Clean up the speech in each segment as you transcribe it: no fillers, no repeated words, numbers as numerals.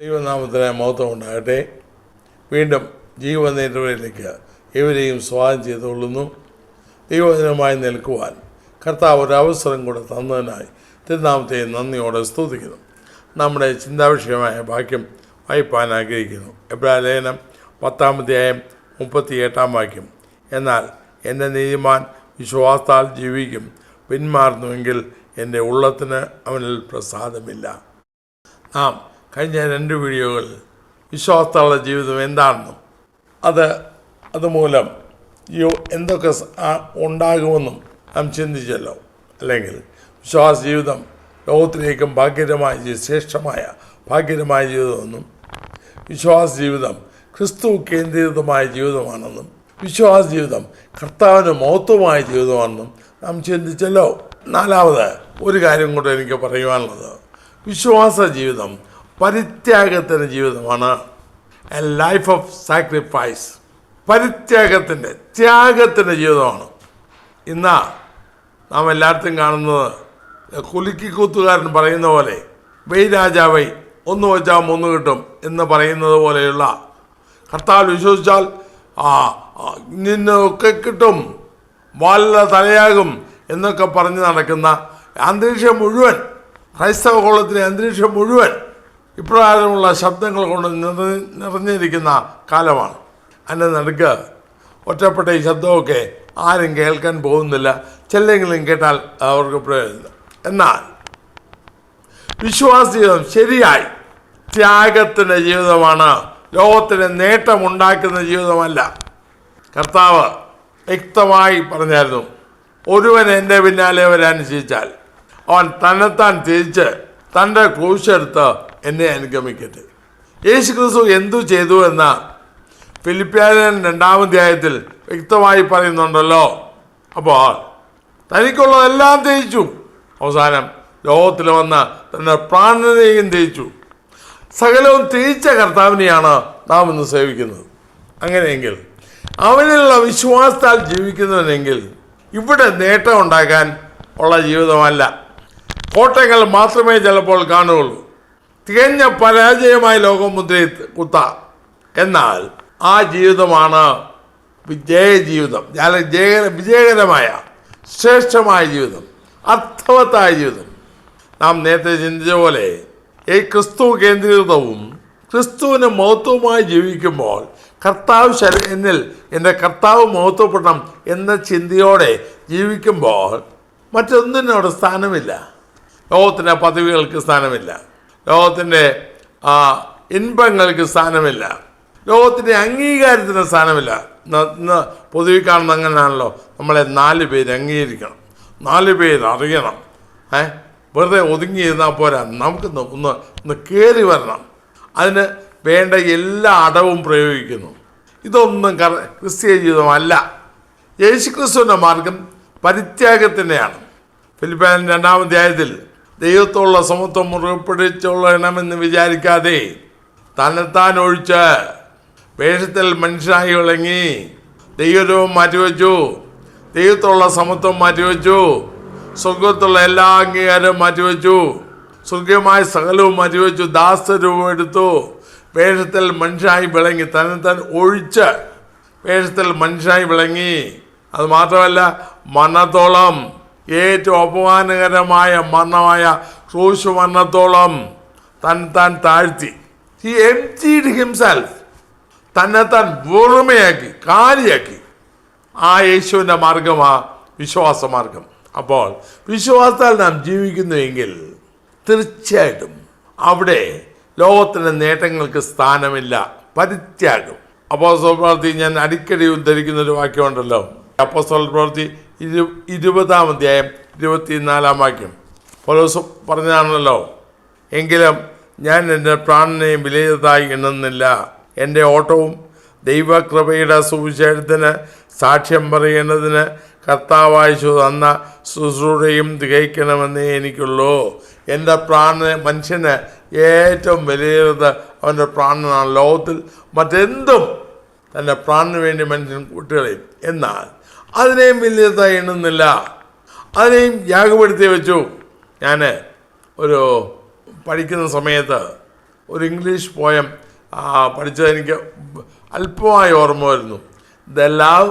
ദൈവനാമത്തിന് മഹത്വം ഉണ്ടാകട്ടെ. വീണ്ടും ജീവനേറ്റവരിലേക്ക് ഇവരെയും സ്വാഗതം ചെയ്തുകൊള്ളുന്നു. ദൈവജനമായി നിൽക്കുവാൻ കർത്താവ് ഒരവസരം കൂടെ തന്നതിനായി തിരുനാമത്തെ നന്ദിയോടെ സ്തുതിക്കുന്നു. നമ്മുടെ ചിന്താവിഷയമായ വാക്യം വായിപ്പാൻ ആഗ്രഹിക്കുന്നു. എബ്രായ ലേഖനം 10:38 എന്നാൽ എൻ്റെ നീതിമാൻ വിശ്വാസത്താൽ ജീവിക്കും, പിന്മാറുന്നുവെങ്കിൽ എൻ്റെ ഉള്ളത്തിന് അവനിൽ പ്രസാദമില്ല. നാം കഴിഞ്ഞ 2 വീഡിയോകളിൽ വിശ്വാസത്താലുള്ള ജീവിതം എന്താണെന്നും അതുമൂലം എന്തൊക്കെ ഉണ്ടാകുമെന്നും നാം ചിന്തിച്ചല്ലോ. അല്ലെങ്കിൽ വിശ്വാസ ജീവിതം ലോകത്തിലേക്കും ശ്രേഷ്ഠമായ ഭാഗ്യകരമായ ജീവിതമെന്നും വിശ്വാസ ജീവിതം ക്രിസ്തു കേന്ദ്രീകൃതമായ ജീവിതമാണെന്നും വിശ്വാസ ജീവിതം കർത്താവിന് മഹത്വമായ ജീവിതമാണെന്നും നാം ചിന്തിച്ചല്ലോ. 4ാമത് ഒരു കാര്യം കൂടെ എനിക്ക് പറയുവാനുള്ളത്, വിശ്വാസ ജീവിതം പരിത്യാഗത്തിൻ്റെ ജീവിതമാണ്. എ ലൈഫ് ഓഫ് സാക്രിഫൈസ്, ത്യാഗത്തിൻ്റെ ജീവിതമാണ്. ഇന്ന് നാം എല്ലായിടത്തും കാണുന്നത് കുലുക്കിക്കൂത്തുകാരൻ പറയുന്ന പോലെ വെയ് രാജാവൈ 1 വെച്ചാൽ 3 കിട്ടും എന്ന് പറയുന്നത് പോലെയുള്ള, കർത്താവ് വിശ്വസിച്ചാൽ നിന്നൊക്കെ കിട്ടും, വല്ല തലയാകും എന്നൊക്കെ പറഞ്ഞ് നടക്കുന്ന അന്തരീക്ഷം മുഴുവൻ, ക്രൈസ്തവ കോളത്തിലെ അന്തരീക്ഷം മുഴുവൻ ഇപ്രകാരമുള്ള ശബ്ദങ്ങൾ കൊണ്ട് നിറഞ്ഞിരിക്കുന്ന കാലമാണ്. അതിൻ്റെ നടുക്ക് ഒറ്റപ്പെട്ട ഈ ശബ്ദമൊക്കെ ആരും കേൾക്കാൻ പോകുന്നില്ല. ചിലെങ്കിലും കേട്ടാൽ അവർക്ക് പ്രയോജനം. എന്നാൽ വിശ്വാസ ജീവിതം ശരിയായി ത്യാഗത്തിൻ്റെ ജീവിതമാണ്, ലോകത്തിന് നേട്ടമുണ്ടാക്കുന്ന ജീവിതമല്ല. കർത്താവ് വ്യക്തമായി പറഞ്ഞായിരുന്നു, ഒരുവൻ എൻ്റെ പിന്നാലെ വരാനുസരിച്ചാൽ അവൻ തന്നെത്താൻ തിരിച്ച് തൻ്റെ ക്രൂശെടുത്ത് എന്നെ അനുഗമിക്കട്ടെ. യേശു ക്രിസ്തു എന്തു ചെയ്തു എന്ന് ഫിലിപ്പിയർ 2-ാം അധ്യായത്തിൽ വ്യക്തമായി പറയുന്നുണ്ടല്ലോ. അപ്പോൾ തനിക്കുള്ളതെല്ലാം തേച്ചു, അവസാനം ലോകത്തിൽ വന്ന് തൻ്റെ പ്രാണനെയും തേച്ചു. സകലവും തേച്ച കർത്താവിനെയാണ് നാം ഇന്ന് സേവിക്കുന്നത്. അങ്ങനെയെങ്കിൽ അവനിലുള്ള വിശ്വാസത്താൽ ജീവിക്കുന്നവനെങ്കിൽ ഇവിടെ നേട്ടം ഉണ്ടാക്കാൻ ഉള്ള ജീവിതമല്ല, കോട്ടങ്ങൾ മാത്രമേ ചിലപ്പോൾ കാണുകയുള്ളൂ. തികഞ്ഞ പരാജയമായ ലോകം മുദ്രയിൽ കുത്താം. എന്നാൽ ആ ജീവിതമാണ് ജീവിതം, വിജയകരമായ ശ്രേഷ്ഠമായ ജീവിതം, അർത്ഥവത്തായ ജീവിതം. നാം നേരത്തെ ചിന്തിച്ച പോലെ ഈ ക്രിസ്തു കേന്ദ്രീകൃതവും ക്രിസ്തുവിന് മഹത്വമായി ജീവിക്കുമ്പോൾ എന്നിൽ എൻ്റെ കർത്താവ് മഹത്വപ്പെടണം എന്ന ചിന്തയോടെ ജീവിക്കുമ്പോൾ മറ്റൊന്നിനും അവിടെ സ്ഥാനമില്ല. ലോകത്തിൻ്റെ പദവികൾക്ക് സ്ഥാനമില്ല, ലോകത്തിൻ്റെ ഇൻപങ്ങൾക്ക് സ്ഥാനമില്ല, ലോകത്തിൻ്റെ അംഗീകാരത്തിന് സ്ഥാനമില്ല. ഇന്ന് പൊതുവെ കാണുന്ന അങ്ങനെയാണല്ലോ, നമ്മളെ 4 പേര് അംഗീകരിക്കണം, 4 പേര് അറിയണം. വെറുതെ ഒതുങ്ങിയിരുന്നാൽ പോരാ, നമുക്ക് ഒന്ന് കയറി വരണം. അതിന് വേണ്ട എല്ലാ അടവും പ്രയോഗിക്കുന്നു. ഇതൊന്നും ക്രിസ്തീയ ജീവിതമല്ല. യേശുക്രിസ്തുവിൻ്റെ മാർഗം പരിത്യാഗത്തിൻ്റെയാണ്. ഫിലിപ്പിയർ 2-ാം അധ്യായത്തിൽ ദൈവത്തോടുള്ള സമത്വം മുറുകെ പിടിച്ചുകൊള്ളണമെന്ന് വിചാരിക്കാതെ തന്നെത്താൻ ഒഴിച്ച് വേഷത്തിൽ മനുഷ്യനായി വിളങ്ങി ദൈവരൂപം മാറ്റിവെച്ചു, ദൈവത്തോടുള്ള സമത്വം മാറ്റിവെച്ചു, സ്വർഗത്തുള്ള എല്ലാ അംഗീകാരവും മാറ്റിവെച്ചു, സ്വർഗീയമായ സകലവും മാറ്റിവെച്ചു, ദാസരൂപം എടുത്തു, വേഷത്തിൽ മനുഷ്യനായി വിളങ്ങി, തന്നെത്താൻ ഒഴിച്ച് വേഷത്തിൽ മനുഷ്യനായി വിളങ്ങി. അതുമാത്രമല്ല, മരണത്തോളം, ഏറ്റവും അപമാനകരമായ മരണമായ ക്രൂശ് മരണത്തോളം തന്നെത്താൻ താഴ്ത്തി. ഹി എംപ്റ്റീഡ് ഹിംസെൽഫ്, തന്നെത്താൻ വെറുമയാക്കി, കാലിയാക്കി. ആ യേശുവിൻ്റെ മാർഗമാണ് വിശ്വാസമാർഗം. അപ്പോൾ വിശ്വാസത്താൽ നാം ജീവിക്കുന്നുവെങ്കിൽ തീർച്ചയായിട്ടും അവിടെ ലോകത്തിൻ്റെ നേട്ടങ്ങൾക്ക് സ്ഥാനമില്ല. പരിത്യാഗം. അപ്പോസ്തല പ്രവൃത്തി ഞാൻ അടിക്കടി ഉദ്ധരിക്കുന്നൊരു വാക്യമുണ്ടല്ലോ, അപ്പോസ്തല പ്രവൃത്തി 20-ാം അധ്യായം 24-ാം വാക്യം. പൗലോസ് പറഞ്ഞതാണല്ലോ, എങ്കിലും ഞാൻ എൻ്റെ പ്രാണനെയും വിലയിരുത്തായി എണ്ണുന്നില്ല, എൻ്റെ ഓട്ടവും ദൈവകൃപയുടെ സുവിശേഷത്തിന് സാക്ഷ്യം പറയുന്നതിന് കർത്താവായ തന്ന ശുശ്രൂഷയും തികയ്ക്കണമെന്നേ എനിക്കുള്ളൂ. എൻ്റെ മനുഷ്യന് ഏറ്റവും വിലയേറിയത് അവൻ്റെ പ്രാണനാണ്. ലോകത്തിൽ മറ്റെന്തും തൻ്റെ പ്രാണന് വേണ്ടി മനുഷ്യൻ കൂട്ടുകളയും. എന്നാൽ അതിനെയും വിലയിരുത്താൻ എണ്ണുന്നില്ല, അതിനെയും യാഗപ്പെടുത്തി വെച്ചു. ഞാൻ പഠിക്കുന്ന സമയത്ത് ഒരു ഇംഗ്ലീഷ് പോയം പഠിച്ചത് എനിക്ക് അല്പമായി ഓർമ്മ വരുന്നു. The love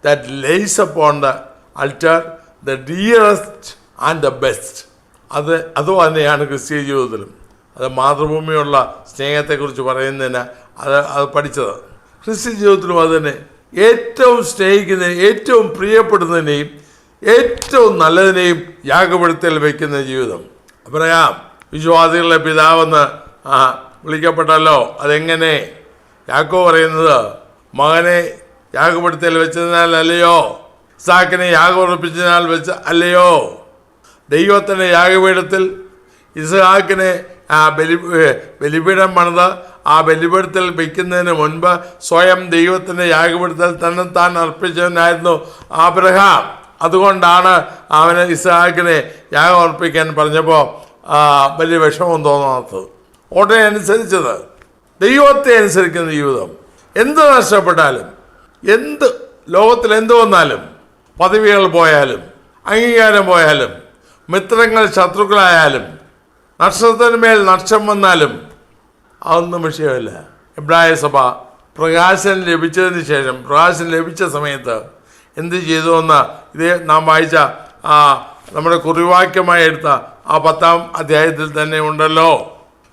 that lays upon the altar, the dearest and the best. അത് തന്നെയാണ് ക്രിസ്തീയ ജീവിതത്തിലും. അത് മാതൃഭൂമിയുള്ള സ്നേഹത്തെക്കുറിച്ച് പറയുന്നതിന് അത് പഠിച്ചത്. ക്രിസ്തീയ ജീവിതത്തിലും അത് തന്നെ. ഏറ്റവും സ്നേഹിക്കുന്നതിനെയും ഏറ്റവും പ്രിയപ്പെടുന്നതിനെയും ഏറ്റവും നല്ലതിനെയും യാഗപീഠത്തിൽ വയ്ക്കുന്ന ജീവിതം. അബ്രഹാം വിശ്വാസികളുടെ പിതാവെന്ന് വിളിക്കപ്പെട്ടല്ലോ. അതെങ്ങനെ? യാക്കോബ് പറയുന്നത് മകനെ യാഗപീഠത്തിൽ വെച്ചതിനാൽ അല്ലയോ, ഇസാക്കിനെ യാഗമർപ്പിച്ചതിനാൽ വെച്ച് അല്ലയോ. ദൈവത്തിൻ്റെ യാഗപീഠത്തിൽ ഇസ്ഹാക്കിനെ ബലിപീഠം പണിത് ആ ബലിപീഠത്തിൽ വയ്ക്കുന്നതിന് മുൻപ് സ്വയം ദൈവത്തിൻ്റെ യാഗപീഠത്തിൽ തന്നെ താൻ അർപ്പിച്ചവനായിരുന്നു അബ്രഹാം. അതുകൊണ്ടാണ് അവന് ഇസ്ഹാക്കിനെ യാഗം അർപ്പിക്കാൻ പറഞ്ഞപ്പോൾ വലിയ വിഷമം തോന്നാത്തത്. ഉടനെ അനുസരിച്ചത് ദൈവത്തെ അനുസരിക്കുന്ന ജീവിതം. എന്ത് നഷ്ടപ്പെട്ടാലും, എന്ത് ലോകത്തിൽ എന്ത് വന്നാലും, പദവികൾ പോയാലും, അംഗീകാരം പോയാലും, മിത്രങ്ങൾ ശത്രുക്കളായാലും, നക്ഷത്രത്തിന്മേൽ നഷ്ടം വന്നാലും അതൊന്നും വിഷയമില്ല. എബ്രായ സഭ പ്രകാശനം ലഭിച്ചതിന് ശേഷം, പ്രകാശനം ലഭിച്ച സമയത്ത് എന്ത് ചെയ്തുവെന്ന് ഇതേ നാം വായിച്ച നമ്മുടെ കുറിവാക്യമായി എടുത്ത 10-ാം അധ്യായത്തിൽ തന്നെ ഉണ്ടല്ലോ.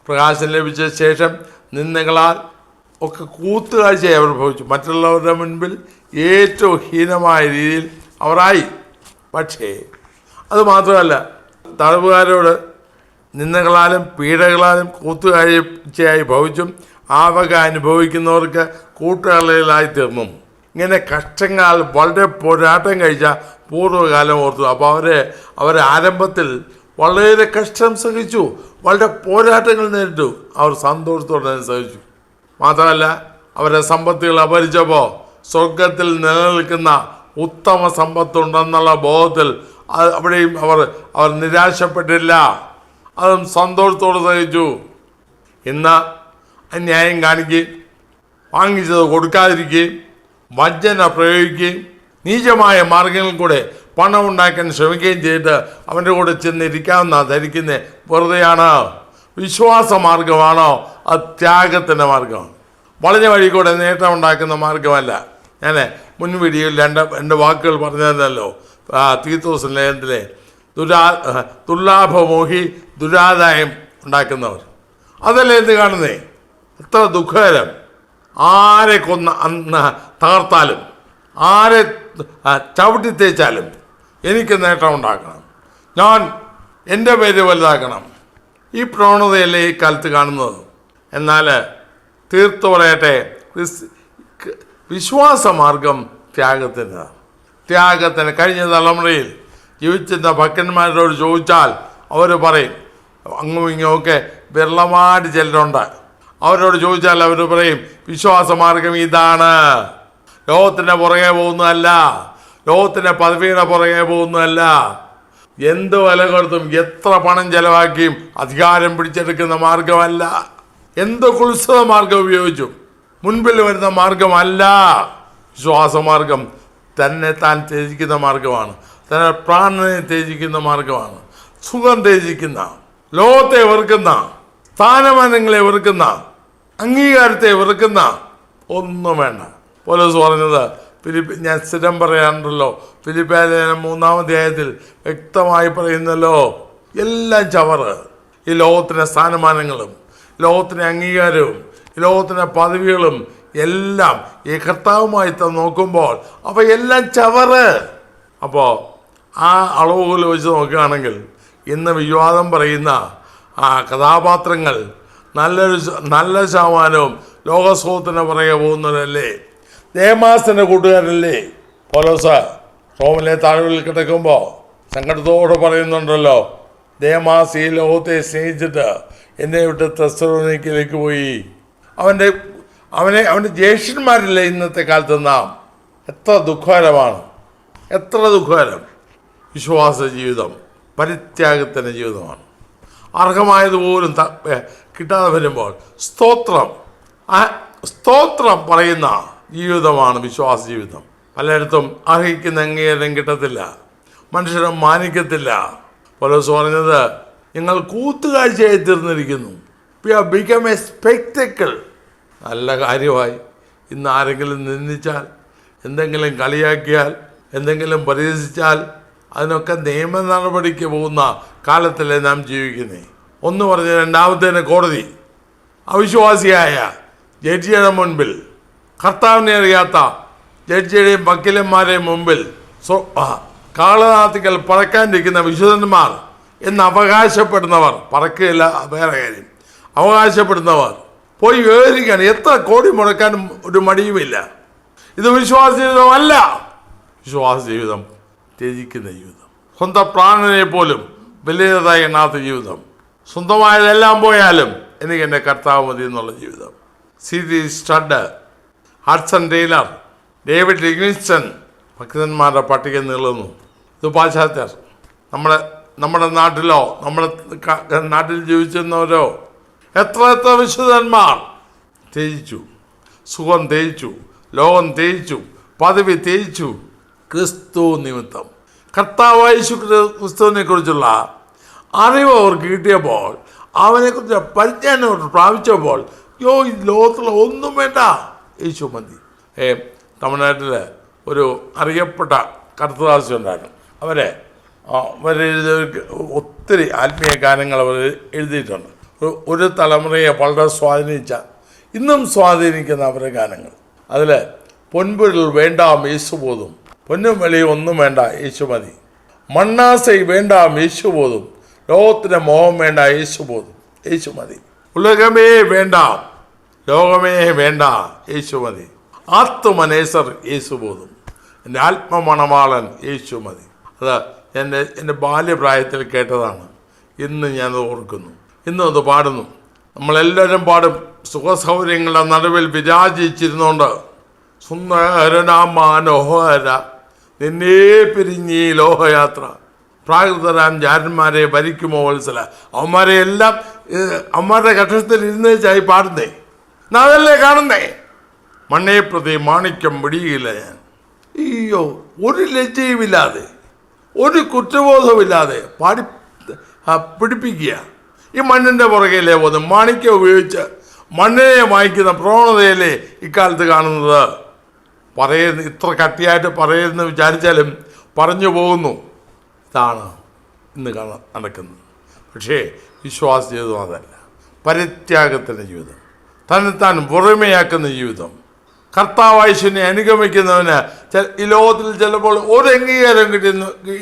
പ്രകാശനം ലഭിച്ച ശേഷം നിന്ദകളാൽ ഒക്കെ കൂത്തുകാഴ്ചയായി അവർ ഭവിച്ചു. മറ്റുള്ളവരുടെ മുൻപിൽ ഏറ്റവും ഹീനമായ രീതിയിൽ അവരായി. പക്ഷേ അത് മാത്രമല്ല, തടവുകാരോട് നിന്ദകളാലും പീഡകളാലും കൂത്തുകാഴ്ചയായി ഭവിച്ചും ആ വക അനുഭവിക്കുന്നവർക്ക് കൂട്ടുകാരികളായി തീർന്നു. ഇങ്ങനെ കഷ്ടങ്ങൾ വളരെ പോരാട്ടം കഴിച്ച പൂർവ്വകാലം ഓർത്തു. അപ്പോൾ അവർ ആരംഭത്തിൽ വളരെ കഷ്ടം സഹിച്ചു, വളരെ പോരാട്ടങ്ങൾ നേരിട്ടു. അവർ സന്തോഷത്തോടെ സഹിച്ചു. മാത്രമല്ല, അവരുടെ സമ്പത്തുകൾ അപഹരിച്ചപ്പോൾ സ്വർഗത്തിൽ നിലനിൽക്കുന്ന ഉത്തമ സമ്പത്തുണ്ടെന്നുള്ള ബോധത്തിൽ അവിടെയും അവർ നിരാശപ്പെട്ടില്ല. അതും സന്തോഷത്തോടെ സഹിച്ചു. ഇന്ന് അന്യായം കാണിക്കുകയും വാങ്ങിച്ചത് കൊടുക്കാതിരിക്കുകയും വഞ്ചന പ്രയോഗിക്കുകയും നീചമായ മാർഗങ്ങളിൽ കൂടെ പണം ഉണ്ടാക്കാൻ ശ്രമിക്കുകയും ചെയ്തിട്ട് അവൻ്റെ കൂടെ ചെന്നിരിക്കാമെന്ന ധരിക്കുന്നത് വെറുതെയാണ്. വിശ്വാസ മാർഗമാണോ? അത് ത്യാഗത്തിൻ്റെ മാർഗമാണ്. വളഞ്ഞ വഴി കൂടെ നേട്ടം ഉണ്ടാക്കുന്ന മാർഗമല്ല. ഞാൻ മുൻ വീഡിയോയിൽ രണ്ട് വാക്കുകൾ പറഞ്ഞതല്ലോ. തീത്തോസ് ലേഖനത്തിലെ ദുർലാഭമോഹി ദുരാദായം ഉണ്ടാക്കുന്നവർ. അതല്ലേ എന്ത് കാണുന്നേ? എത്ര ദുഃഖകരം. ആരെ തകർത്താലും, ആരെ ചവിട്ടി തേച്ചാലും എനിക്ക് നേട്ടം ഉണ്ടാക്കണം, ഞാൻ എൻ്റെ പേര് വലുതാക്കണം. ഈ പ്രവണതയല്ലേ ഈ കാലത്ത് കാണുന്നത്. എന്നാൽ തീർത്തു പറയട്ടെ, വിശ്വാസമാർഗം ത്യാഗത്തിന് കഴിഞ്ഞ തലമുറയിൽ ജീവിച്ചിരുന്ന ഭക്തന്മാരോട് ചോദിച്ചാൽ അവർ പറയും, അങ്ങും ഇങ്ങുമൊക്കെ വിരളമായിട്ട് ചിലരുണ്ട്. അവരോട് ചോദിച്ചാൽ അവർ പറയും വിശ്വാസമാർഗം ഇതാണ്. ലോകത്തിൻ്റെ പുറകെ പോകുന്നതല്ല, ലോകത്തിൻ്റെ പദവിയുടെ പുറകെ പോകുന്നതല്ല. എന്ത് വില കൊടുത്തും എത്ര പണം ചെലവാക്കിയും അധികാരം പിടിച്ചെടുക്കുന്ന മാർഗമല്ല. എന്ത് കുത്സിത മാർഗം ഉപയോഗിച്ചും മുൻപിൽ വരുന്ന മാർഗമല്ല. വിശ്വാസമാർഗം തന്നെ താൻ ത്യജിക്കുന്ന മാർഗമാണ്. തന്നെ പ്രാണനെ ത്യജിക്കുന്ന മാർഗമാണ്. സുഖം ത്യജിക്കുന്ന, ലോകത്തെ വെറുക്കുന്ന, സ്ഥാനമാനങ്ങളെ വെറുക്കുന്ന, അംഗീകാരത്തെ വെറുക്കുന്ന ഒന്നും വേണ്ട. പൗലോസ് പറഞ്ഞത് ഞാൻ സ്ഥിരം പറയാറുണ്ടല്ലോ, ഫിലിപ്പിയർ ലേഖനം 3-ാം അധ്യായത്തിൽ വ്യക്തമായി പറയുന്നല്ലോ, എല്ലാം ചവറ്. ഈ ലോകത്തിൻ്റെ സ്ഥാനമാനങ്ങളും ലോകത്തിൻ്റെ അംഗീകാരവും ലോകത്തിൻ്റെ പദവികളും എല്ലാം ഈ കർത്താവുമായി നോക്കുമ്പോൾ അവയെല്ലാം ചവറ്. അപ്പോൾ ആ അളവുകൾ വെച്ച് നോക്കുകയാണെങ്കിൽ ഇന്ന് വിവാദം പറയുന്ന ആ കഥാപാത്രങ്ങൾ നല്ല ശതമാനവും ലോകസുഖത്തിന് പുറകെ പോകുന്നവരല്ലേ, ദേമാസിൻ്റെ കൂട്ടുകാരല്ലേ. പൗലോസ് റോമിലെ താഴ്വരയിൽ കിടക്കുമ്പോൾ സങ്കടത്തോടെ പറയുന്നുണ്ടല്ലോ, ദേമാസ് ഈ ലോകത്തെ സ്നേഹിച്ചിട്ട് എന്നെ വിട്ട് തെസ്സലോനിക്കയിലേക്ക് പോയി. അവൻ്റെ ജ്യേഷ്ഠന്മാരില്ലേ ഇന്നത്തെ കാലത്ത് നാം. എത്ര ദുഃഖകരമാണ്, എത്ര ദുഃഖകരം. വിശ്വാസ ജീവിതം പരിത്യാഗത്തിൻ്റെ ജീവിതമാണ്. അർഹമായതുപോലും കിട്ടാതെ വരുമ്പോൾ സ്തോത്രം പറയുന്ന ജീവിതമാണ് വിശ്വാസ ജീവിതം. പലയിടത്തും അർഹിക്കുന്ന അംഗീകാരം കിട്ടത്തില്ല, മനുഷ്യരെ മാനിക്കത്തില്ല. പൗലോസ് പറഞ്ഞത്, നിങ്ങൾ കൂത്തുകാഴ്ചയായി തീർന്നിരിക്കുന്നു. We have become A spectacle. നല്ല കാര്യമായി. ഇന്ന് ആരെങ്കിലും നിന്ദിച്ചാൽ, എന്തെങ്കിലും കളിയാക്കിയാൽ, എന്തെങ്കിലും പരിഹസിച്ചാൽ അതിനൊക്കെ നിയമ നടപടിക്ക് പോകുന്ന കാലത്തല്ലേ നാം ജീവിക്കുന്നേ. ഒന്ന് പറഞ്ഞ് രണ്ടാമത്തേന് കോടതി. അവിശ്വാസിയായ ജഡ്ജിയുടെ മുൻപിൽ, കർത്താവിനെ അറിയാത്ത ജഡ്ജിയുടെയും വക്കീലന്മാരുടെയും മുമ്പിൽ കാളനാത്തിക്കൽ പറക്കാനിരിക്കുന്ന വിശുദ്ധന്മാർ എന്ന് അവകാശപ്പെടുന്നവർ, പറക്കുകയില്ല വേറെ കാര്യം, അവകാശപ്പെടുന്നവർ പോയി വിവരിക്കാൻ എത്ര കോടി മുടക്കാനും ഒരു മടിയുമില്ല. ഇത് വിശ്വാസ ജീവിതമല്ല. വിശ്വാസ ജീവിതം ത്യജിക്കുന്ന ജീവിതം, സ്വന്തം പ്രാണനെ പോലും വലിയതായി എണ്ണാത്ത ജീവിതം, സ്വന്തമായതെല്ലാം പോയാലും എനിക്ക് എൻ്റെ കർത്താവ് മതി എന്നുള്ള ജീവിതം. C T. Studd, Hudson Taylor, David Livingstone, ഭക്തന്മാരുടെ പട്ടിക നീളുന്നു. ഇത് പാശ്ചാത്യർ. നമ്മുടെ നാട്ടിലോ നമ്മുടെ നാട്ടിൽ ജീവിച്ചിരുന്നവരോ എത്ര വിശുദ്ധന്മാർ ത്യജിച്ചു. സുഖം ത്യജിച്ചു, ലോകം ത്യജിച്ചു, പദവി ത്യജിച്ചു ക്രിസ്തു നിമിത്തം. കർത്താവായ ക്രിസ്തുവിനെ കുറിച്ചുള്ള അറിവ് അവർക്ക് കിട്ടിയപ്പോൾ, അവനെക്കുറിച്ച് പരിജ്ഞാനം പ്രാപിച്ചപ്പോൾ, ഈ ലോകത്തിൽ ഒന്നും വേണ്ട, യേശു മതി. തമിഴ്നാട്ടിൽ ഒരു അറിയപ്പെട്ട കർത്തദാസി ഉണ്ടായിരുന്നു. അവരെഴുതിയ ഒത്തിരി ആത്മീയ ഗാനങ്ങൾ അവർ എഴുതിയിട്ടുണ്ട്. ഒരു തലമുറയെ വളരെ സ്വാധീനിച്ച, ഇന്നും സ്വാധീനിക്കുന്ന അവരുടെ ഗാനങ്ങൾ. അതിൽ പൊൻപൊരുൾ വേണ്ടാം യേശുബോധം, പൊന്നും വെളിയും ഒന്നും വേണ്ട യേശു മതി, മണ്ണാസൈ വേണ്ടാം യേശുബോധം, ലോകത്തിന് മോഹം വേണ്ട യേശുബോധം, യേശു മതി, ഉലകമേ വേണ്ട ലോകമേ വേണ്ട യേശു മതി, ആത്മനേസർ യേശുബോധം, എൻ്റെ ആത്മമണവാളൻ യേശു മതി. അത് എൻ്റെ ബാല്യപ്രായത്തിൽ കേട്ടതാണ്. ഇന്ന് ഞാനത് ഓർക്കുന്നു, ഇന്നും അത് പാടുന്നു. നമ്മളെല്ലാവരും പാടും. സുഖസൗകര്യങ്ങളുടെ നടുവിൽ വിരാജിച്ചിരുന്നുകൊണ്ട് സുന്ദരനാമാനോഹര നിന്നേ പിരിഞ്ഞീ ലോഹയാത്ര, പ്രാകൃതരാം ജാരന്മാരെ ഭരിക്കുമോ വത്സല. അവന്മാരുടെ കക്ഷത്തിൽ ഇരുന്നേച്ചായി പാടുന്നേ, അതല്ലേ കാണുന്നേ. മണ്ണേ പ്രതി മാണിക്യം പിടിയില്ല ഞാൻ. അയ്യോ, ഒരു ലജ്ജയുമില്ലാതെ, ഒരു കുറ്റബോധമില്ലാതെ പിടിപ്പിക്കുക. ഈ മണ്ണിൻ്റെ പുറകെയല്ലേ പോകുന്നത്. മാണിക്യം ഉപയോഗിച്ച് മണ്ണിനെ വാങ്ങിക്കുന്ന പ്രവണതയല്ലേ ഇക്കാലത്ത് കാണുന്നത്. ഇത്ര കട്ടിയായിട്ട് പറയുമെന്ന് വിചാരിച്ചാലും പറഞ്ഞു പോകുന്നു. ഇതാണ് ഇന്ന് നടക്കുന്നത്. പക്ഷേ വിശ്വാസ ജീവിതം അതല്ല. പരിത്യാഗത്തിൻ്റെ ജീവിതം, തന്നെത്താൻ പുറമേയാക്കുന്ന ജീവിതം. കർത്താവായിശുവിനെ അനുഗമിക്കുന്നവന് ഈ ലോകത്തിൽ ചിലപ്പോൾ ഒരു അംഗീകാരം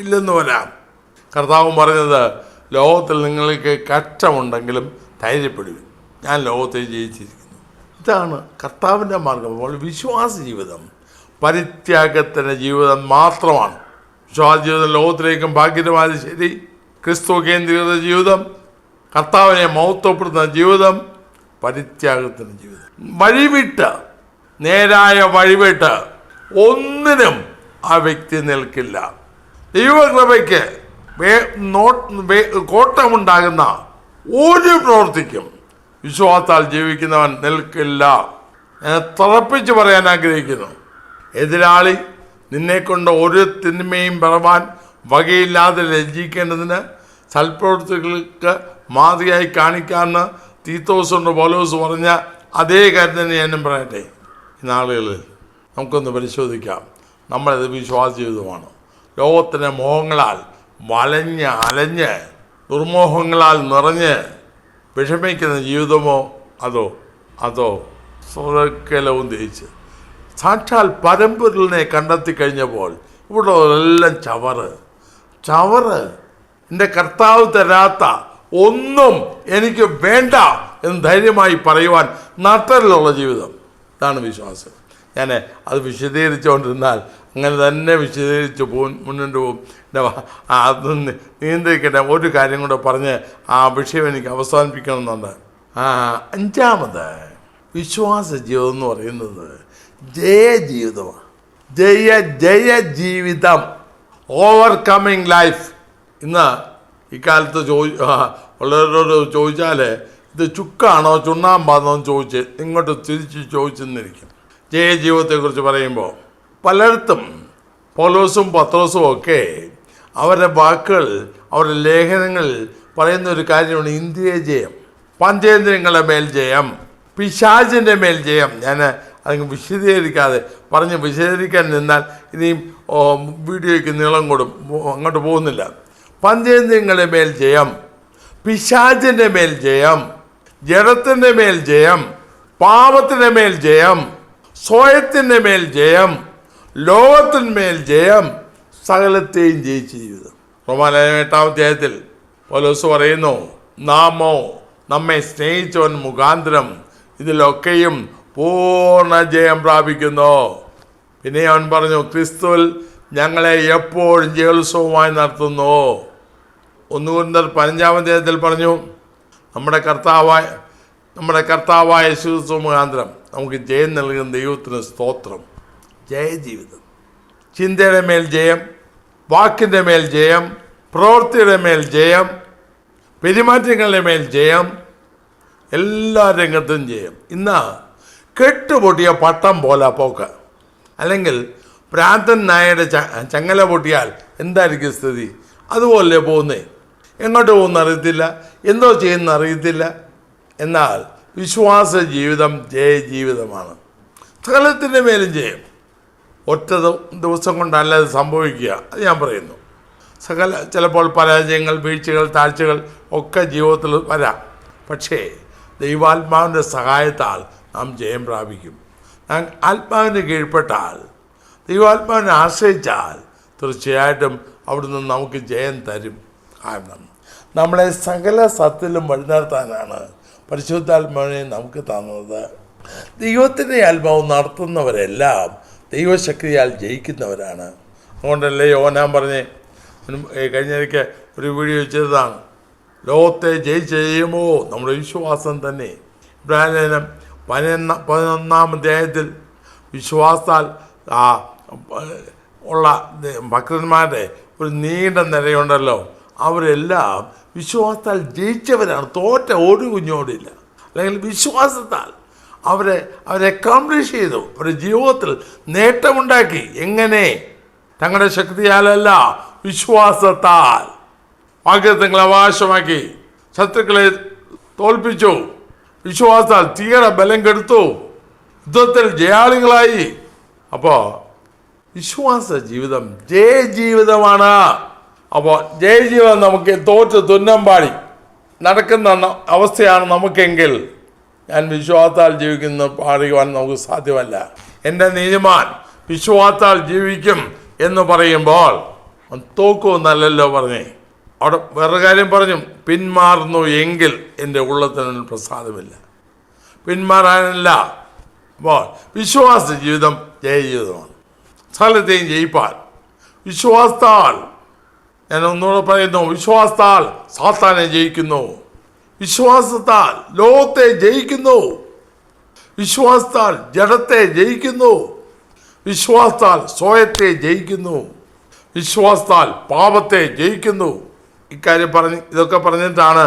ഇല്ലെന്ന് വരാം. കർത്താവും പറഞ്ഞത്, ലോകത്തിൽ നിങ്ങൾക്ക് കഷ്ടമുണ്ടെങ്കിലും ധൈര്യപ്പെടുവിൻ, ഞാൻ ലോകത്തെ ജയിച്ചിരിക്കുന്നു. ഇതാണ് കർത്താവിൻ്റെ മാർഗം. അപ്പോൾ വിശ്വാസ ജീവിതം പരിത്യാഗത്തിൻ്റെ ജീവിതം മാത്രമാണ്. വിശ്വാസ ജീവിതം ലോകത്തിലേക്കും ഭാഗ്യമായത് ശരി, ക്രിസ്തു കേന്ദ്രീകൃത ജീവിതം, കർത്താവിനെ മഹത്വപ്പെടുത്തുന്ന ജീവിതം, പരിത്യാഗത്തിൻ്റെ ജീവിതം. വഴിവിട്ട്, നേരായ വഴിവിട്ട് ഒന്നിനും ആ വ്യക്തി നിൽക്കില്ല. ദൈവകൃപയ്ക്ക് കോട്ടമുണ്ടാകുന്ന ഒരു പ്രവൃത്തിക്കും വിശ്വാസത്താൽ ജീവിക്കുന്നവൻ നിൽക്കില്ല. ഞാൻ തറപ്പിച്ച് പറയാൻ ആഗ്രഹിക്കുന്നു. എതിരാളി നിന്നെക്കൊണ്ട് ഒരു തിന്മയും പറവാൻ വകയില്ലാതെ ലജ്ജിക്കേണ്ടതിന് സൽപ്രവൃത്തികൾക്ക് മാതൃകയായി കാണിക്കാമെന്ന് തീത്തോസുണ്ട് പൗലോസ് പറഞ്ഞ അതേ കാര്യം തന്നെ ഞാനും പറയട്ടെ. ഈ നാളുകളിൽ നമുക്കൊന്ന് പരിശോധിക്കാം. നമ്മളത് വിശ്വാസ ജീവിതമാണ്. ലോകത്തിൻ്റെ മോഹങ്ങളാൽ അലഞ്ഞ് ദുർമോഹങ്ങളാൽ നിറഞ്ഞ് വിഷമിക്കുന്ന ജീവിതമോ അതോ സ്വർഗ്ഗലവും തേച്ച് സാക്ഷാൽ പരമ്പൊരുളിനെ കണ്ടെത്തി കഴിഞ്ഞപ്പോൾ ഇവിടെ എല്ലാം ചവറ്. എൻ്റെ കർത്താവ് തരാത്ത ഒന്നും എനിക്ക് വേണ്ട എന്ന് ധൈര്യമായി പറയുവാൻ നട്ടലുള്ള ജീവിതം. ഇതാണ് വിശ്വാസം. ഞാൻ അത് വിശദീകരിച്ചുകൊണ്ടിരുന്നാൽ അങ്ങനെ തന്നെ വിശദീകരിച്ച് മുന്നോട്ട് പോകും. അതൊന്ന് നിയന്ത്രിക്കട്ടെ. ഒരു കാര്യം കൂടെ പറഞ്ഞ് ആ വിഷയം എനിക്ക് അവസാനിപ്പിക്കണമെന്നുണ്ട്. അഞ്ചാമത്, വിശ്വാസ ജീവിതം എന്ന് പറയുന്നത് ജയജീവിതമാണ്. ജയജീവിതം, ഓവർകമ്മിങ് ലൈഫ്. ഇന്ന് ഇക്കാലത്ത് ഉള്ളവരോട് ചോദിച്ചാൽ ഇത് ചുക്കാണോ ചുണ്ണാമ്പാന്നോ ചോദിച്ച് ഇങ്ങോട്ട് തിരിച്ച് ചോദിച്ചെന്നിരിക്കും. ജയജീവിതത്തെക്കുറിച്ച് പറയുമ്പോൾ പലയിടത്തും പൗലോസും പത്രോസും ഒക്കെ അവരുടെ വാക്കുകൾ, അവരുടെ ലേഖനങ്ങളിൽ പറയുന്ന ഒരു കാര്യമാണ് ഇന്ദ്രിയ ജയം. പഞ്ചേന്ദ്രിയങ്ങളുടെ മേൽ ജയം, പിശാചിൻ്റെ മേൽ ജയം. ഞാൻ അതങ്ങ് വിശദീകരിക്കാതെ വിശദീകരിക്കാൻ നിന്നാൽ ഇനിയും വീഡിയോയ്ക്ക് നീളം കൊടും, അങ്ങോട്ട് പോകുന്നില്ല. പഞ്ചേന്ദ്രിയങ്ങളുടെ മേൽ ജയം, പിശാചിൻ്റെ മേൽ ജയം, ജഡത്തിൻ്റെ മേൽ ജയം, പാപത്തിൻ്റെ മേൽ ജയം, സ്വയത്തിൻ്റെ മേൽ ജയം, ലോകത്തിന്മേൽ ജയം, സകലത്തെയും ജയിച്ച ജീവിതം. റോമാലേഖനം 8-ാം അധ്യായത്തിൽ പൗലോസ് പറയുന്നു, നാമോ നമ്മെ സ്നേഹിച്ചവൻ മുഖാന്തരം ഇതിലൊക്കെയും പൂർണ്ണ ജയം പ്രാപിക്കുന്നു. പിന്നെ അവൻ പറഞ്ഞു, ക്രിസ്തുവിൽ ഞങ്ങളെ എപ്പോഴും ജയോത്സവമായി നടത്തുന്നു. 1 കൊരിന്ത്യർ 15-ാം അധ്യായത്തിൽ പറഞ്ഞു, നമ്മുടെ കർത്താവായ യേശു മുഖാന്തരം നമുക്ക് ജയം നൽകുന്ന ദൈവത്തിന് സ്തോത്രം. ജയജീവിതം. ചിന്തയുടെ മേൽ ജയം, വാക്കിൻ്റെ മേൽ ജയം, പ്രവൃത്തിയുടെ മേൽ ജയം, പെരുമാറ്റങ്ങളുടെ മേൽ ജയം, എല്ലാ രംഗത്തും ജയം. ഇന്ന് കെട്ടുപൊട്ടിയ പട്ടം പോലെ പോക്ക്. അല്ലെങ്കിൽ ഭ്രാന്തൻ നായയുടെ ചങ്ങല പൊട്ടിയാൽ എന്തായിരിക്കും സ്ഥിതി? അതുപോലെ പോകുന്നേ. എങ്ങോട്ട് പോകുന്ന അറിയത്തില്ല, എന്തോ ചെയ്യുന്ന അറിയത്തില്ല. എന്നാൽ വിശ്വാസ ജീവിതം ജയജീവിതമാണ്. സകലത്തിൻ്റെ മേലും ജയം. ഒറ്റ ദിവസം കൊണ്ടല്ല അത് സംഭവിക്കുക, അത് ഞാൻ പറയുന്നു. ചിലപ്പോൾ പരാജയങ്ങൾ, വീഴ്ചകൾ, താഴ്ചകൾ ഒക്കെ ജീവിതത്തിൽ വരാം. പക്ഷേ ദൈവാത്മാവിൻ്റെ സഹായത്താൽ നാം ജയം പ്രാപിക്കും. നാം ആത്മാവിന് കീഴ്പ്പെട്ടാൽ, ദൈവാത്മാവിനെ ആശ്രയിച്ചാൽ തീർച്ചയായിട്ടും അവിടുന്ന് നമുക്ക് ജയം തരും. കാരണം നമ്മളെ സകല സത്യത്തിലും വഴി നടത്താനാണ് പരിശുദ്ധാത്മാവിനെ നമുക്ക് തന്നത്. ദൈവത്തിൻ്റെ ആത്മാവ് നടത്തുന്നവരെല്ലാം ദൈവശക്തിയാൽ ജയിക്കുന്നവരാണ്. അതുകൊണ്ടല്ലേ യോഹന്നാൻ പറഞ്ഞേ, കഴിഞ്ഞിടയ്ക്ക് ഒരു വീഡിയോ ചെയ്തതാണ്, ലോകത്തെ ജയിച്ചെയ്യുമോ നമ്മുടെ വിശ്വാസം തന്നെ. ഇബ്രാഹിം ലേഖനം 11-ാം അധ്യായത്തിൽ വിശ്വാസത്താൽ ഉള്ള ഭക്തന്മാരുടെ ഒരു നീണ്ട നിരയുണ്ടല്ലോ, അവരെല്ലാം വിശ്വാസത്താൽ ജയിച്ചവരാണ്. തോറ്റ ഒരു കുഞ്ഞോടില്ല. അല്ലെങ്കിൽ വിശ്വാസത്താൽ അവരെ അക്കംപ്ലിഷ് ചെയ്തു, അവരുടെ ജീവിതത്തിൽ നേട്ടമുണ്ടാക്കി. എങ്ങനെ? തങ്ങളുടെ ശക്തിയാലല്ല, വിശ്വാസത്താൽ. വാഗ്ദത്തങ്ങളെ അവകാശമാക്കി, ശത്രുക്കളെ തോൽപ്പിച്ചു, വിശ്വാസത്താൽ തീരെ ബലം കെടുത്തു, യുദ്ധത്തിൽ ജയാളികളായി. അപ്പോൾ വിശ്വാസ ജീവിതം ജയജീവിതമാണ്. അപ്പോൾ ജയജീവിതം നമുക്ക് തോറ്റ് തുന്നമ്പാടി നടക്കുന്ന അവസ്ഥയാണ് നമുക്കെങ്കിൽ, ഞാൻ വിശ്വാസത്താൽ ജീവിക്കുന്ന പാടുവാൻ നമുക്ക് സാധ്യമല്ല. എൻ്റെ നീതിമാൻ വിശ്വാസത്താൽ ജീവിക്കും എന്ന് പറയുമ്പോൾ തോക്കുമെന്നല്ലല്ലോ പറഞ്ഞേ. അവിടെ വേറെ കാര്യം പറഞ്ഞു, പിന്മാറുന്നു എങ്കിൽ എൻ്റെ ഉള്ളത്തിന് പ്രസാദമില്ല. പിന്മാറാനല്ല. അപ്പോൾ വിശ്വാസ ജീവിതം ജയജീവിതമാണ്. സകലത്തെയും ജയിപ്പാൻ വിശ്വാസത്താൽ, ഞാൻ ഒന്നുകൂടെ പറയുന്നു, വിശ്വാസത്താൽ സാത്താനെ ജയിക്കുന്നു, വിശ്വാസത്താൽ ലോകത്തെ ജയിക്കുന്നു, വിശ്വാസത്താൽ ജഡത്തെ ജയിക്കുന്നു, വിശ്വാസത്താൽ സ്വയത്തെ ജയിക്കുന്നു, വിശ്വാസത്താൽ പാപത്തെ ജയിക്കുന്നു. ഇതൊക്കെ പറഞ്ഞിട്ടാണ്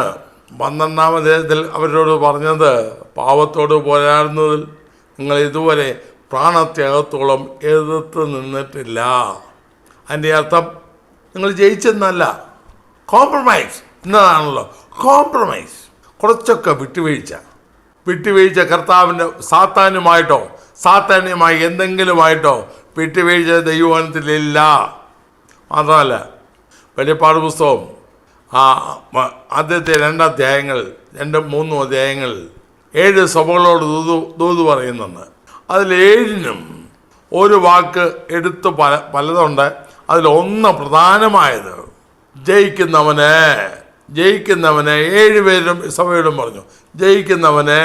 12-ാം അധ്യായത്തിൽ അവരോട് പറഞ്ഞത്, പാപത്തോട് പോരാടുന്നതിൽ നിങ്ങൾ ഇതുവരെ പ്രാണത്യാഗത്തോളം എതിർത്ത് നിന്നിട്ടില്ല. അതിൻ്റെ അർത്ഥം നിങ്ങൾ ജയിച്ചെന്നല്ല, കോംപ്രമൈസ് എന്നതാണല്ലോ. കോംപ്രമൈസ്, കുറച്ചൊക്കെ വിട്ടുവീഴ്ച കർത്താവിൻ്റെ സാത്താനുമായിട്ടോ സാത്താന്യമായി എന്തെങ്കിലുമായിട്ടോ വിട്ടുവീഴ്ച ദൈവവചനത്തിലില്ല. മാത്രമല്ല വെളിപ്പാട് പുസ്തകം ആദ്യത്തെ 2 അധ്യായങ്ങൾ 2-3 അധ്യായങ്ങൾ 7 സഭകളോട് ദൂത് പറയുന്നുണ്ട്. അതിൽ 7നും ഒരു വാക്ക് എടുത്ത് പലതുണ്ട്. അതിലൊന്ന് പ്രധാനമായത് ജയിക്കുന്നവന് 7 പേരും സഭയോടും പറഞ്ഞു, ജയിക്കുന്നവന്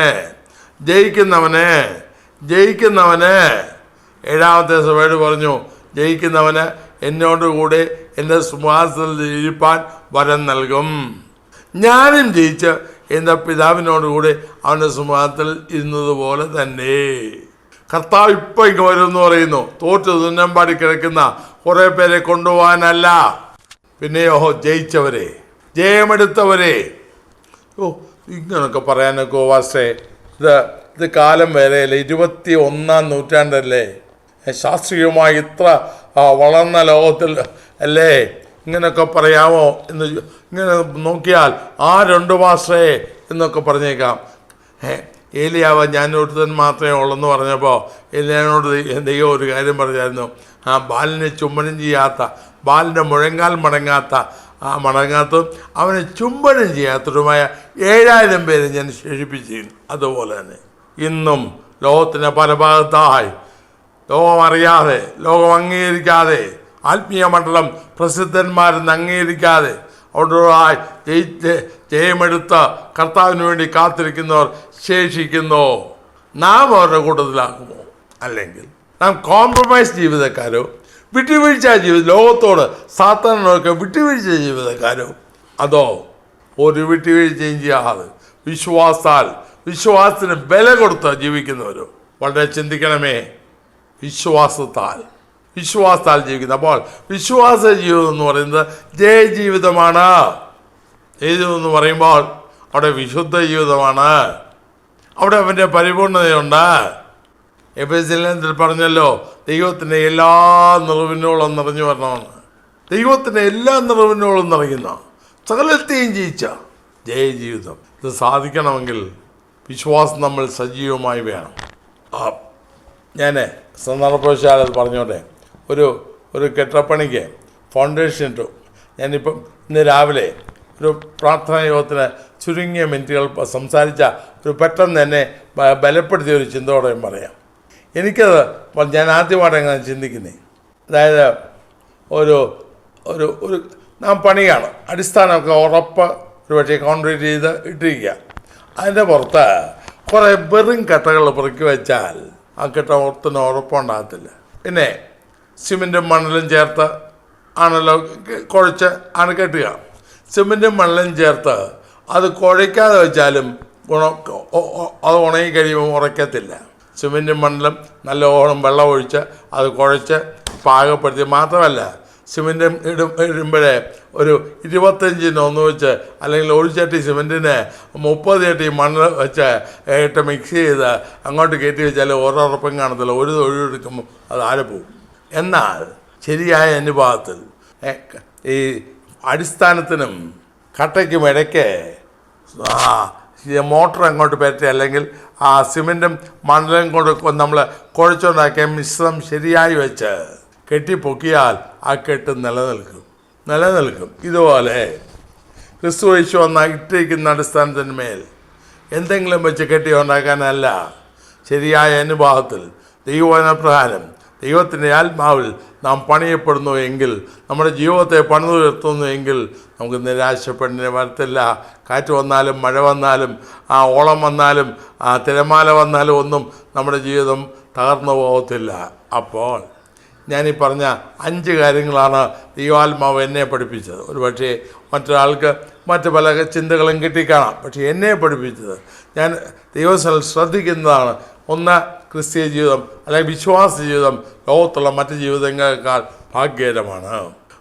7ാമത്തെ സഭയോട് പറഞ്ഞു, ജയിക്കുന്നവന് എന്നോടുകൂടെ എൻ്റെ സിംഹാസനത്തിൽ ഇരിപ്പാൻ വരം നൽകും. ഞാനും ജയിച്ച് എൻ്റെ പിതാവിനോടുകൂടെ അവൻ്റെ സിംഹാസനത്തിൽ ഇരുന്നതുപോലെ തന്നെ. കർത്താവ് ഇപ്പം ഇങ്ങ് വരുമെന്ന് പറയുന്നു. തോറ്റ് തുന്നമ്പാടി കിടക്കുന്ന കുറേ പേരെ കൊണ്ടുപോകാനല്ല, പിന്നെയോ ജയിച്ചവരെ, ജയമെടുത്തവരെ. ഇങ്ങനൊക്കെ പറയാനൊക്കെ വാസേ, ഇത് കാലം വരെയല്ലേ, 21-ാം നൂറ്റാണ്ടല്ലേ, ശാസ്ത്രീയമായി ഇത്ര വളർന്ന ലോകത്തിൽ അല്ലേ ഇങ്ങനെയൊക്കെ പറയാമോ എന്ന് ഇങ്ങനെ നോക്കിയാൽ 2 മാസേ എന്നൊക്കെ പറഞ്ഞേക്കാം. ഏലിയാവ് ഞാൻ ഒരുത്തൻ മാത്രമേ ഉള്ളെന്ന് പറഞ്ഞപ്പോൾ ഏലിയാനോട് ദൈവം ഒരു കാര്യം പറഞ്ഞായിരുന്നു. ബാലിനെ ചുംബനം ചെയ്യാത്ത, ബാലിൻ്റെ മുഴങ്കാൽ മടങ്ങാത്തതും അവനെ ചുംബനം ചെയ്യാത്തതുമായ 7000 പേരെ ഞാൻ ശേഷിപ്പിച്ചിരുന്നു. അതുപോലെ തന്നെ ഇന്നും ലോകത്തിൻ്റെ പല ഭാഗത്തായി ലോകം അറിയാതെ, ലോകം അംഗീകരിക്കാതെ, ആത്മീയ മണ്ഡലം പ്രസിദ്ധന്മാരെന്ന് അംഗീകരിക്കാതെ അവിടെയായി ജയമെടുത്ത കർത്താവിന് വേണ്ടി കാത്തിരിക്കുന്നവർ ശേഷിക്കുന്നു. നാം അവരുടെ കൂട്ടത്തിലാക്കുമോ? അല്ലെങ്കിൽ നാം കോംപ്രമൈസ് ജീവിതക്കാരോ, വിട്ടുവീഴ്ച ലോകത്തോട് സാത്താനൊക്കെ വിട്ടുവീഴ്ച ജീവിതക്കാരോ, അതോ ഒരു വിട്ടുവീഴ്ചയും ചെയ്യാതെ വിശ്വാസത്തിന് ബല കൊടുത്ത് ജീവിക്കുന്നവരോ? വളരെ ചിന്തിക്കണമേ. വിശ്വാസത്താൽ ജീവിക്കുന്നത്. അപ്പോൾ വിശ്വാസ ജീവിതം എന്ന് പറയുന്നത് ജയജീവിതമാണ്. ജീവിതം എന്ന് പറയുമ്പോൾ അവിടെ വിശുദ്ധ ജീവിതമാണ്, അവിടെ അവൻ്റെ പരിപൂർണതയുണ്ട്. എഫെസ്യരിൽ പറഞ്ഞല്ലോ, ദൈവത്തിൻ്റെ എല്ലാ നിറവിനോളം നിറഞ്ഞു വരണമെന്ന്. ദൈവത്തിൻ്റെ എല്ലാ നിറവിനോളം നിറയുന്ന, സകലത്തെയും ജയിച്ച ജയജീവിതം. ഇത് സാധിക്കണമെങ്കിൽ വിശ്വാസം നമ്മൾ സജീവമായി വേണം. ഞാൻ സന്ദർഭവശാൽ അത് പറഞ്ഞോട്ടെ, ഒരു കെട്ടിടപ്പണിക്ക് ഫൗണ്ടേഷൻ ഇട്ടു. ഞാനിപ്പം ഇന്ന് രാവിലെ ഒരു പ്രാർത്ഥനാ യോഗത്തിന് ചുരുങ്ങിയ മിനിറ്റുകൾ സംസാരിച്ച പെട്ടെന്ന് എന്നെ ബലപ്പെടുത്തിയ ഒരു ചിന്തയോടെയും പറയാം. എനിക്കത് ഞാൻ ആദ്യമായിട്ട് എങ്ങനെ ചിന്തിക്കുന്നത്, അതായത് ഒരു നാം പണിയാണ്, അടിസ്ഥാനമൊക്കെ ഉറപ്പ് ഒരു പക്ഷേ കോൺക്രീറ്റ് ചെയ്ത് ഇട്ടിരിക്കുക. അതിൻ്റെ പുറത്ത് കുറേ വെറും കട്ടകൾ പെറുക്കി വെച്ചാൽ ആ കെട്ടിടത്തിന് ഉറപ്പുണ്ടാകത്തില്ല. പിന്നെ സിമെൻറ്റും മണലും ചേർത്ത് ആണല്ലോ കുഴച്ച് ആണ് കെട്ടുക. സിമെൻറ്റും മണലും ചേർത്ത് അത് കുഴയ്ക്കാതെ വെച്ചാലും അത് ഉണങ്ങി കഴിയുമ്പോൾ ഉറയ്ക്കത്തില്ല. സിമെൻറ്റും മണലും നല്ലോണം വെള്ളം ഒഴിച്ച് അത് കുഴച്ച് പാകപ്പെടുത്തി, മാത്രമല്ല സിമെൻറ്റ് ഇടുമ്പോഴേ ഒരു 25 ഒന്ന് വെച്ച്, അല്ലെങ്കിൽ ഒരു ചട്ടി സിമെൻറ്റിന് 30 ചട്ടി മണ്ണ് വെച്ച് ഇട്ട് മിക്സ് ചെയ്ത് അങ്ങോട്ട് കയറ്റി വെച്ചാൽ ഒരൊറപ്പും കാണത്തില്ല. ഒരു തൊഴിലെടുക്കുമ്പോൾ അത് ആരെ പോകും. എന്നാൽ ശരിയായ അനുഭവത്തിൽ ഈ അടിസ്ഥാനത്തിനും കട്ടയ്ക്കും ഇടയ്ക്ക് മോട്ടർ അങ്ങോട്ട് പറ്റി, അല്ലെങ്കിൽ ആ സിമെൻറ്റും മണലും കൊണ്ട് നമ്മൾ കുഴച്ചുണ്ടാക്കിയ മിശ്രം ശരിയായി വെച്ച് കെട്ടിപ്പൊക്കിയാൽ ആ കെട്ട് നിലനിൽക്കും. ഇതുപോലെ ക്രിസ്തു യേശു ഇട്ടിരിക്കുന്ന അടിസ്ഥാനത്തിന്മേൽ എന്തെങ്കിലും വെച്ച് കെട്ടി ഉണ്ടാക്കാനല്ല, ശരിയായ അനുഭവത്തിൽ ദൈവവചനപ്രകാരം ദൈവത്തിൻ്റെ ആത്മാവിൽ നാം പണിയപ്പെടുന്നു എങ്കിൽ, നമ്മുടെ ജീവിതത്തെ പണിതുയർത്തുന്നു എങ്കിൽ നമുക്ക് നിരാശപ്പെടേണ്ടി വരത്തില്ല. കാറ്റ് വന്നാലും മഴ വന്നാലും ഓളം വന്നാലും തിരമാല വന്നാലും ഒന്നും നമ്മുടെ ജീവിതം തകർന്നു പോകത്തില്ല. അപ്പോൾ ഞാനീ പറഞ്ഞ 5 കാര്യങ്ങളാണ് ദൈവാത്മാവ് എന്നെ പഠിപ്പിച്ചത്. ഒരു പക്ഷേ മറ്റൊരാൾക്ക് മറ്റ് പല ചിന്തകളും കിട്ടിക്കാണാം, പക്ഷേ എന്നെ പഠിപ്പിച്ചത് ഞാൻ ദൈവസ്ഥൽ ശ്രദ്ധിക്കുന്നതാണ്. ഒന്ന്, ക്രിസ്തീയ ജീവിതം അല്ലെങ്കിൽ വിശ്വാസ ജീവിതം ലോകത്തുള്ള മറ്റ് ജീവിതങ്ങളെക്കാൾ ഭാഗ്യകരമാണ്.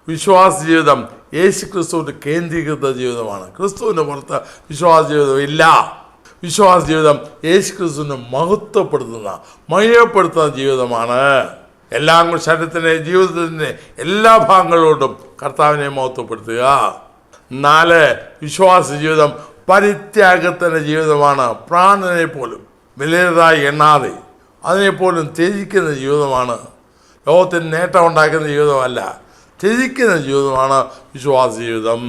വിശ്വാസ ജീവിതം യേശു ക്രിസ്തുവിൻ്റെ കേന്ദ്രീകൃത ജീവിതമാണ്. ക്രിസ്തുവിൻ്റെ പുറത്ത് വിശ്വാസ ജീവിതം ഇല്ല. വിശ്വാസ ജീവിതം യേശു ക്രിസ്തുവിനെ മഹിമപ്പെടുത്തുന്ന ജീവിതമാണ്. എല്ലാം ശരീരത്തിൻ്റെ ജീവിതത്തിൻ്റെ എല്ലാ ഭാഗങ്ങളോടും കർത്താവിനെ മഹത്വപ്പെടുത്തുക. 4, വിശ്വാസ ജീവിതം പരിത്യാഗത്തിൻ്റെ ജീവിതമാണ്. പ്രാണനെ പോലും വിലയേറിയതായി എണ്ണാതെ അതിനെപ്പോലും ത്യജിക്കുന്ന ജീവിതമാണ്. ലോകത്തിന് നേട്ടം ഉണ്ടാക്കുന്ന ജീവിതമല്ല, ത്യജിക്കുന്ന ജീവിതമാണ് വിശ്വാസ ജീവിതം.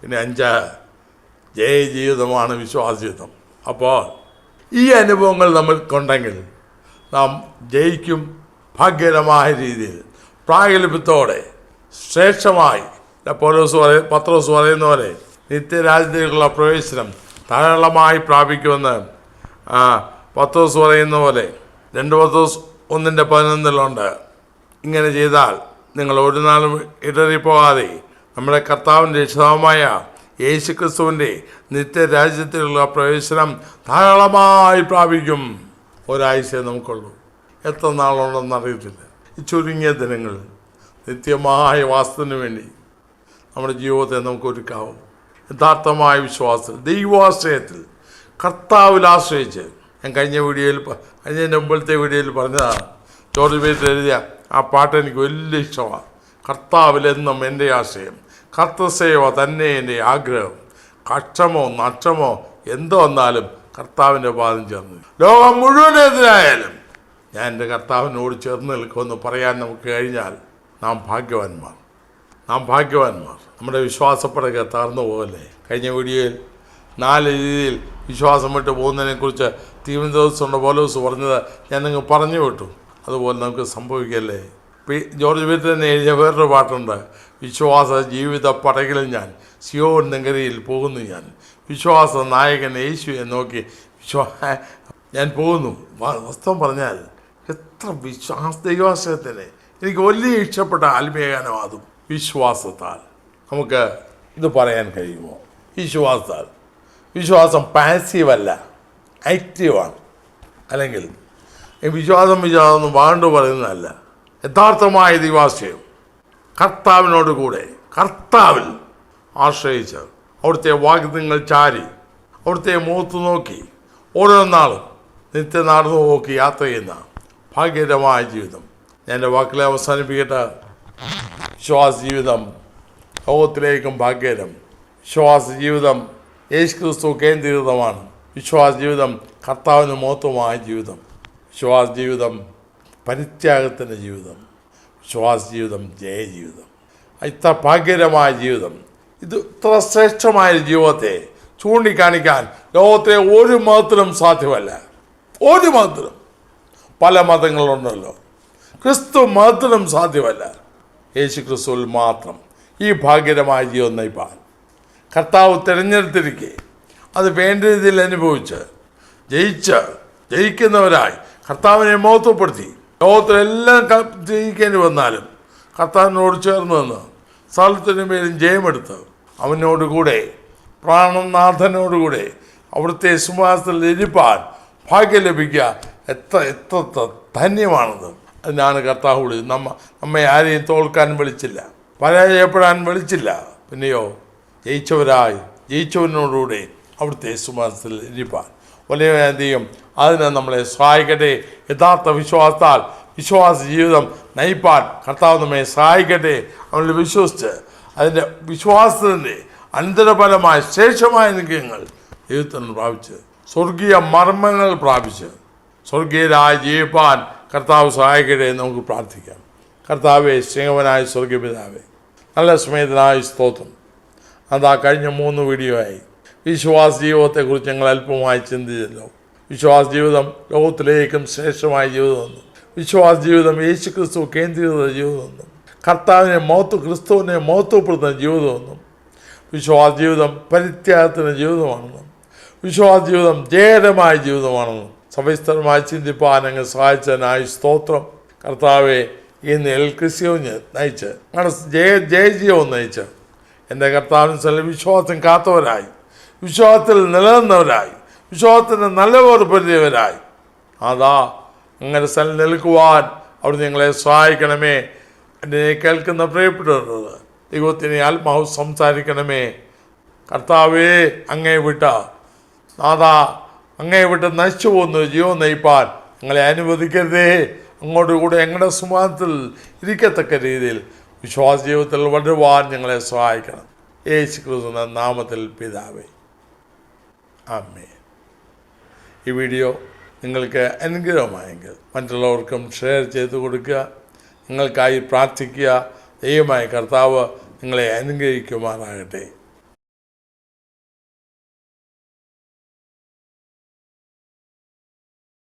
പിന്നെ 5, ജയജീവിതമാണ് വിശ്വാസ ജീവിതം. അപ്പോൾ ഈ അനുഭവങ്ങൾ നമ്മൾക്കുണ്ടെങ്കിൽ നാം ജയിക്കും. ഭാഗ്യകരമായ രീതിയിൽ പ്രാഗൽഭ്യത്തോടെ ശ്രേഷ്ഠമായി പത്രോസ് പറയുന്ന പോലെ നിത്യരാജ്യത്തിലേക്കുള്ള പ്രവേശനം ധാരാളമായി പ്രാപിക്കുമെന്ന് പത്രോസ് പറയുന്ന പോലെ 2 പത്രോസ് 1:11 ഇങ്ങനെ ചെയ്താൽ നിങ്ങൾ ഒരു നാളും ഇടറിപ്പോകാതെ നമ്മുടെ കർത്താവിൻ്റെ രക്ഷിതാവുമായ യേശു ക്രിസ്തുവിൻ്റെ നിത്യരാജ്യത്തിലുള്ള പ്രവേശനം ധാരാളമായി പ്രാപിക്കും. ഒരാഴ്ച നമുക്കുള്ളൂ, എത്ര നാളുണ്ടെന്ന് അറിയത്തില്ല. ഈ ചുരുങ്ങിയ ദിനങ്ങളിൽ നിത്യമായ വാസത്തിന് വേണ്ടി നമ്മുടെ ജീവിതത്തെ നമുക്ക് ഒരുക്കാവും. യഥാർത്ഥമായ വിശ്വാസത്തിൽ, ദൈവാശ്രയത്തിൽ, കർത്താവിൽ ആശ്രയിച്ച്. ഞാൻ കഴിഞ്ഞതിൻ്റെ മുമ്പത്തെ വീഡിയോയിൽ പറഞ്ഞതാണ്, ജോർജ് ബേറ്റ് എഴുതിയ ആ പാട്ട് എനിക്ക് വലിയ ഇഷ്ടമാണ്. കർത്താവിലെന്നും എൻ്റെ ആശ്രയം, കർത്തസേവ തന്നെ എൻ്റെ ആഗ്രഹം, കഷ്ടമോ നഷ്ടമോ എന്ത് വന്നാലും കർത്താവിൻ്റെ പാദം ചേർന്ന് ലോകം മുഴുവനെതിരായാലും ഞാൻ എൻ്റെ കർത്താവിനോട് ചേർന്ന് നിൽക്കുമെന്ന് പറയാൻ നമുക്ക് കഴിഞ്ഞാൽ നാം ഭാഗ്യവാന്മാർ. നമ്മുടെ വിശ്വാസപ്പടക തകർന്നു പോകല്ലേ. കഴിഞ്ഞ വീഡിയോയിൽ 4 രീതിയിൽ വിശ്വാസം വിട്ട് പോകുന്നതിനെക്കുറിച്ച് തീവ്രദോസുണ്ട് പൗലോസ് പറഞ്ഞത് ഞാൻ നിങ്ങൾ പറഞ്ഞു വിട്ടു. അതുപോലെ നമുക്ക് സംഭവിക്കല്ലേ. ജോർജ് വിത്തന്നെ എഴുതിയ വേറൊരു പാട്ടുണ്ട്. വിശ്വാസ ജീവിത പടകിൽ ഞാൻ സിയോൻ നഗരിയിൽ പോകുന്നു. ഞാൻ വിശ്വാസ നായകൻ യേശുവെ നോക്കി ഞാൻ പോകുന്നു. വാസ്തവം പറഞ്ഞാൽ എത്ര ദൈവാശ്രയത്തിന് എനിക്ക് വലിയ ഇഷ്ടപ്പെട്ട ആത്മീയ ഗാനം അതും. വിശ്വാസത്താൽ നമുക്ക് ഇത് പറയാൻ കഴിയുമോ? വിശ്വാസം പാസീവല്ല, ആക്റ്റീവാണ്. അല്ലെങ്കിൽ വിശ്വാസം വാണ്ടു പറയുന്നതല്ല. യഥാർത്ഥമായ ദൈവാശ്രയം കർത്താവിനോട് കൂടെ, കർത്താവിൽ ആശ്രയിച്ച് അവിടുത്തെ വാഗ്ദത്തങ്ങൾ ചാരി അവിടുത്തെ മുഖത്ത് നോക്കി ഓരോ നാളും നിത്യനാടുന്നു നോക്കി യാത്ര ചെയ്യുന്ന ഭാഗ്യകരമായ ജീവിതം. ഞാൻ എൻ്റെ വാക്കിലെ അവസാനിപ്പിക്കട്ടെ. വിശ്വാസ ജീവിതം ലോകത്തിലേക്കും ഭാഗ്യകരം. വിശ്വാസ ജീവിതം യേശുക്രിസ്തു കേന്ദ്രീകൃതമാണ്. വിശ്വാസ ജീവിതം കർത്താവിന് മഹത്വമായ ജീവിതം. വിശ്വാസ ജീവിതം പരിത്യാഗത്തിൻ്റെ ജീവിതം. വിശ്വാസ ജീവിതം ജയജീവിതം. ഇത്ര ഭാഗ്യകരമായ ജീവിതം, ഇത് ഇത്ര ശ്രേഷ്ഠമായ ജീവിതത്തെ ചൂണ്ടിക്കാണിക്കാൻ ലോകത്തിലെ ഒരു മതത്തിലും സാധ്യമല്ല. ഒരു മതത്തിലും. പല മതങ്ങളുണ്ടല്ലോ. ക്രിസ്തു മതത്തിലും സാധ്യമല്ല. യേശു ക്രിസ്തുവിൽ മാത്രം ഈ ഭാഗ്യകരമായ ജീവിതം നയിപ്പാൻ കർത്താവ് തിരഞ്ഞെടുത്തിരിക്കെ അത് വേണ്ട രീതിയിൽ അനുഭവിച്ച് ജയിക്കുന്നവരായി കർത്താവിനെ മഹത്വപ്പെടുത്തി ലോകത്തിലെല്ലാം ജയിക്കേണ്ടി വന്നാലും കർത്താവിനോട് ചേർന്ന് നിന്ന് സ്ഥലത്തിന് മേലും ജയമെടുത്ത് അവനോടുകൂടെ പ്രാണനാഥനോടുകൂടെ അവിടുത്തെ സിംഹാസനത്തിൽ ഇരിപ്പാൻ ഭാഗ്യം ലഭിക്കുക എത്ര ധന്യമാണത്. അതിനാണ് കർത്താവ് വിളിച്ചത്. നമ്മെ ആരെയും തോൽക്കാൻ വിളിച്ചില്ല, പരാജയപ്പെടാൻ വിളിച്ചില്ല. പിന്നെയോ ജയിച്ചവനോടുകൂടെ അവിടുത്തെ സിംഹാസനത്തിൽ ഇരിപ്പാൻ വളരെയധികം അതിന് നമ്മളെ സഹായിക്കട്ടെ. യഥാർത്ഥ വിശ്വാസത്താൽ വിശ്വാസ ജീവിതം നയിപ്പാൻ കർത്താവ് നമ്മെ സഹായിക്കട്ടെ. അവനിൽ വിശ്വസിച്ച് അതിൻ്റെ വിശ്വാസത്തിൻ്റെ അനന്തരഫലമായ ശ്രേഷ്ഠമായ നിത്യങ്ങൾ ദൈവത്തിൽ പ്രാപിച്ച് സ്വർഗീയ മർമ്മങ്ങൾ പ്രാപിച്ച് സ്വർഗീയരായി ജീവിപ്പാൻ കർത്താവ് സഹായിക്കട്ടെ എന്ന് നമുക്ക് പ്രാർത്ഥിക്കാം. കർത്താവെ, സ്നേഹവനായ സ്വർഗീയപിതാവേ, നല്ല സ്നേഹിതനായ സ്തോത്രം. അതാ കഴിഞ്ഞ 3 വീഡിയോ ആയി വിശ്വാസ ജീവിതത്തെക്കുറിച്ച് ഞങ്ങൾ അല്പമായി ചിന്തിച്ചല്ലോ. വിശ്വാസ ജീവിതം ലോകത്തിലേക്കും ശ്രേഷ്ഠമായ ജീവിതമെന്നും വിശ്വാസ ജീവിതം യേശു ക്രിസ്തു കേന്ദ്രീകൃത ജീവിതമെന്നും ക്രിസ്തുവിനെ മഹത്വപ്പെടുത്തുന്ന ജീവിതമെന്നും വിശ്വാസ ജീവിതം പരിത്യാഗത്തിന് ജീവിതമാണെന്നും വിശ്വാസ ജീവിതം ജയകരമായ ജീവിതമാണെന്നും സവിസ്തരമായി ചിന്തിപ്പാൻ അങ്ങ് സഹായിച്ചതിനായി സ്തോത്രം. കർത്താവെ, ഇന്ന് ക്രിസ്തുവിനെ നയിച്ച് ജയജീവം നയിച്ച് എൻ്റെ കർത്താവിന് വിശ്വാസം കാത്തവരായി, വിശ്വാസത്തിൽ നിലനിന്നവരായി, വിശ്വാസത്തിന് നല്ലവർ പരിചയവരായി അങ്ങനെ സ്ഥലം നിൽക്കുവാൻ അവിടെ ഞങ്ങളെ സഹായിക്കണമേ. എന്നെ കേൾക്കുന്ന പ്രിയപ്പെട്ടവരോട് ദൈവത്തിന് ആത്മാവ് സംസാരിക്കണമേ. കർത്താവേ, അങ്ങേ വിട്ട് നശിച്ചു പോകുന്ന ജീവൻ നയിപ്പാൻ ഞങ്ങളെ അനുവദിക്കരുതേ. അങ്ങോട്ടുകൂടെ ഞങ്ങളുടെ സുമാനത്തിൽ ഇരിക്കത്തക്ക രീതിയിൽ വിശ്വാസ ജീവിതത്തിൽ വളരുവാൻ ഞങ്ങളെ സഹായിക്കണം. യേശു ക്രിസ്തുവിന്റെ നാമത്തിൽ പിതാവേ, ആമേൻ. ഈ വീഡിയോ നിങ്ങൾക്ക് അനുഗ്രഹമായെങ്കിൽ മറ്റുള്ളവർക്കും ഷെയർ ചെയ്ത് കൊടുക്കുക. നിങ്ങൾക്കായി പ്രാർത്ഥിക്കുക. ദൈവമായ കർത്താവ് നിങ്ങളെ അനുഗ്രഹിക്കുമാറാകട്ടെ.